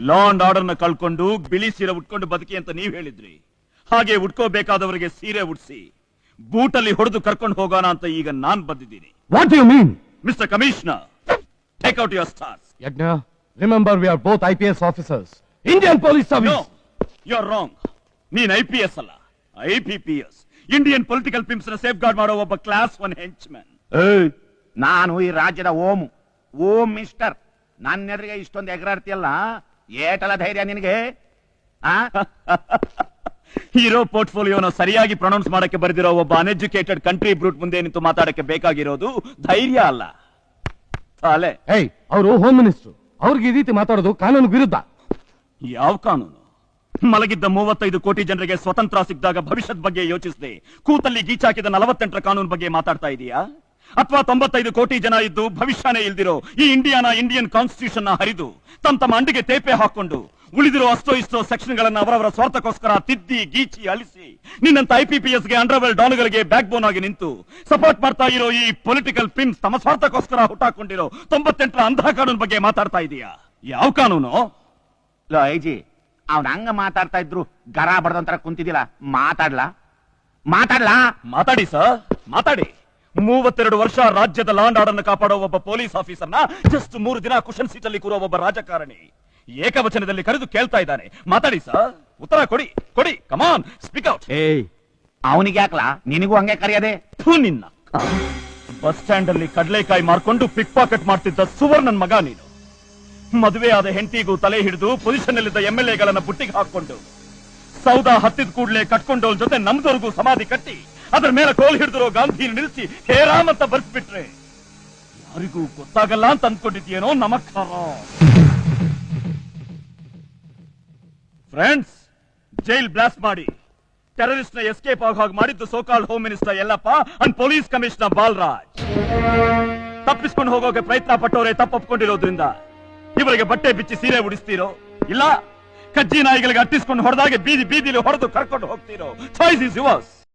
Law and order ನ ಕಳ್ಕೊಂಡು ಬಿಳಿ ಸೀರೆ ಉಟ್ಕೊಂಡು ಬದುಕಿ ಅಂತ ನೀವ್ ಹೇಳಿದ್ರಿ. ಹಾಗೆ ಉಟ್ಕೋಬೇಕಾದವರಿಗೆ ಸೀರೆ ಉಡ್ಸಿ ಬೂಟಲ್ಲಿ ಹೊಡೆದು ಕರ್ಕೊಂಡು ಹೋಗೋಣ ಅಂತ ಈಗ ನಾನ್ ಬಂದಿದ್ದೀನಿ. What you mean? Mister commissioner, take out your stars. Yagna, remember we are both IPS officers. Indian police service. No, you are wrong. ನೀನ್ IPS ಅಲ್ಲ, IPPS. ಇಂಡಿಯನ್ ಪೊಲಿಟಿಕಲ್ ಪಿಂಪ್ಸ್ ನ ಸೇಫ್ ಗಾರ್ಡ್ ಮಾಡೋ ಒಬ್ಬ ಕ್ಲಾಸ್ 1 ಹೆಂಚ್ಮನ್. ನಾನು ಈ ರಾಜ್ಯದ ಓಂ ಮಿಸ್ಟರ್. ನನ್ನ ಎದುರಿಗೆ ಇಷ್ಟೊಂದು ಎಗರಾಡ್ತಿಯಲ್ಲ, ಏಟಲ ಧೈರ್ಯ ನಿನಗೆ? ಹೀರೋ ಪೋರ್ಟ್ಫೋಲಿಯೋನ ಸರಿಯಾಗಿ ಪ್ರೊನೌನ್ಸ್ ಮಾಡಕ್ಕೆ ಬರೆದಿರೋ ಒಬ್ಬ ಅನ್ಎಜುಕೇಟೆಡ್ ಕಂಟ್ರಿ ಬ್ರೂಟ್ ಮುಂದೆ ನಿಂತು ಮಾತಾಡಕ್ಕೆ ಬೇಕಾಗಿರೋದು ಧೈರ್ಯ ಅಲ್ಲ, ತಲೆ. ಅವರು ಹೋಮ್ ಮಿನಿಸ್ಟರ್. ಅವ್ರಿಗೆ ಈ ರೀತಿ ಮಾತಾಡೋದು ಕಾನೂನು ವಿರುದ್ಧ. ಯಾವ ಕಾನೂನು? ಮಲಗಿದ್ದ 35 ಕೋಟಿ ಜನರಿಗೆ ಸ್ವತಂತ್ರ ಸಿಕ್ಕಿದಾಗ ಭವಿಷ್ಯದ ಬಗ್ಗೆ ಯೋಚಿಸದೆ ಕೂತಲ್ಲಿ ಗೀಚಾಕಿದ 48ರ ಕಾನೂನು ಬಗ್ಗೆ ಮಾತಾಡ್ತಾ ಇದೀಯಾ? ಅಥವಾ 95 ಕೋಟಿ ಜನ ಇದ್ದು ಭವಿಷ್ಯನೇ ಇಲ್ದಿರೋ ಈ ಇಂಡಿಯನ್ ಕಾನ್ಸ್ಟಿಟ್ಯೂಷನ್ ಹರಿದು ತಮ್ಮ ಅಂಡಿಗೆ ತೇಪೆ ಹಾಕೊಂಡು ಉಳಿದಿರೋ ಅಷ್ಟೋ ಇಷ್ಟೋ ಸೆಕ್ಷನ್ ಗಳನ್ನ ಅವರವರ ಸ್ವಾರ್ಥಕ್ಕೋಸ್ಕರ ತಿದ್ದಿ ಗೀಚಿ ಅಳಿಸಿ ನಿನ್ನಂತ IPPSಗೆ ಅಂಡರ್ವರ್ಲ್ಡ್ ಡಾನ್ಗಳಿಗೆ ಬ್ಯಾಕ್ ಬೋನ್ ಆಗಿ ನಿಂತು ಸಪೋರ್ಟ್ ಮಾಡ್ತಾ ಇರೋ ಈ ಪೊಲಿಟಿಕಲ್ ಪಿಂಪ್ಸ್ ತಮ್ಮ ಸ್ವಾರ್ಥಕ್ಕೋಸ್ಕರ ಹುಟ್ಟಾಕೊಂಡಿರೋ 98ರ ಅಂಧ ಕಾನೂನು ಬಗ್ಗೆ ಮಾತಾಡ್ತಾ ಇದೀಯಾ? ಯಾವ ಕಾನೂನು? ಐಜಿ, ಅವ್ನ ಹಂಗ ಮಾತಾಡ್ತಾ ಇದ್ರು ಗರ ಬಡ್ದಂತರ ಕುಂತಿದ್ದಿಲ್ಲ. ಮಾತಾಡಿ ಸರ್, ಮಾತಾಡಿ. 32 ವರ್ಷ ರಾಜ್ಯದ ಲಾ ಅಂಡ್ ಆರ್ಡರ್ ಕಾಪಾಡೋ ಒಬ್ಬ ಪೊಲೀಸ್ ಆಫೀಸರ್ನ ಜಸ್ಟ್ 3 ದಿನ ಕುಶನ್ ಸೀಟ್ ಅಲ್ಲಿ ಕೂರೋ ಒಬ್ಬ ರಾಜಕಾರಣಿ ಏಕವಚನದಲ್ಲಿ ಕರೆದು ಕೇಳ್ತಾ ಇದ್ದಾನೆ. ಮಾತಾಡಿ ಸರ್, ಉತ್ತರ ಕೊಡಿ. ಕಮಾನ್, ಸ್ಪೀಕ್ ಔಟ್. ಅವನಿಗೆ ಯಾಕಲ, ನಿನಗೂ ಹಂಗೆ ಕರೆಯದೆ? ನಿನ್ನ ಬಸ್ ಸ್ಟ್ಯಾಂಡ್ ಅಲ್ಲಿ ಕಡ್ಲೆಕಾಯಿ ಮಾರ್ಕೊಂಡು ಪಿಕ್ ಪಾಕೆಟ್ ಮಾಡ್ತಿದ್ದ ಸುವರ್ಣನ್ ಮಗ ನೀನು. ಮದುವೆ ಆದ ಹೆಂಡತಿಗೂ ತಲೆ ಹಿಡಿದು ಪೊಸಿಷನ್ ಅಲ್ಲಿದ್ದ MLAಗಳನ್ನ ಬುಟ್ಟಿಗೆ ಹಾಕೊಂಡು ಸೌದಾ ಹತ್ತಿದ ಕೂಡ್ಲೆ ಕಟ್ಕೊಂಡೋಲ್ ಜೊತೆ ನಮ್ದವ್ರಿಗೂ ಸಮಾಧಿ ಕಟ್ಟಿ ಅದ್ರ ಮೇಲೆ ಕೋಲ್ ಹಿಡಿದಿರೋ ಗಾಂಧಿನ ನಿಲ್ಲಿಸಿ ಹೇರಾಮ್ ಅಂತ ಬರ್ಸ್ಬಿಟ್ರೆ ಯಾರಿಗೂ ಗೊತ್ತಾಗಲ್ಲ ಅಂತ ಅಂದ್ಕೊಂಡಿದ್ಯೇನೋ? ನಮಸ್ಕಾರ ಫ್ರೆಂಡ್ಸ್. ಜೈಲ್ ಬ್ಲಾಸ್ಟ್ ಮಾಡಿ ಟೆರರಿಸ್ಟ್ ನ ಎಸ್ಕೇಪ್ ಆಗೋ ಹಾಗೆ ಮಾಡಿದ್ದು so called home minister Yallappa and police commissioner Balaraj. ತಪ್ಪಿಸ್ಕೊಂಡು ಹೋಗೋಕೆ ಪ್ರಯತ್ನ ಪಟ್ಟವರೇ ತಪ್ಪೊಪ್ಕೊಂಡಿರೋದ್ರಿಂದ ಇವರಿಗೆ ಬಟ್ಟೆ ಬಿಚ್ಚಿ ಸೀರೆ ಉಡಿಸ್ತೀರೋ, ಇಲ್ಲ ಕಜ್ಜಿ ನಾಯಿಗಳಿಗೆ ಅಟ್ಟಿಸ್ಕೊಂಡು ಹೊಡೆದಾಗೆ ಬೀದಿಲಿ ಹೊಡೆದು ಕರ್ಕೊಂಡು ಹೋಗ್ತೀರೋ? Choice is yours.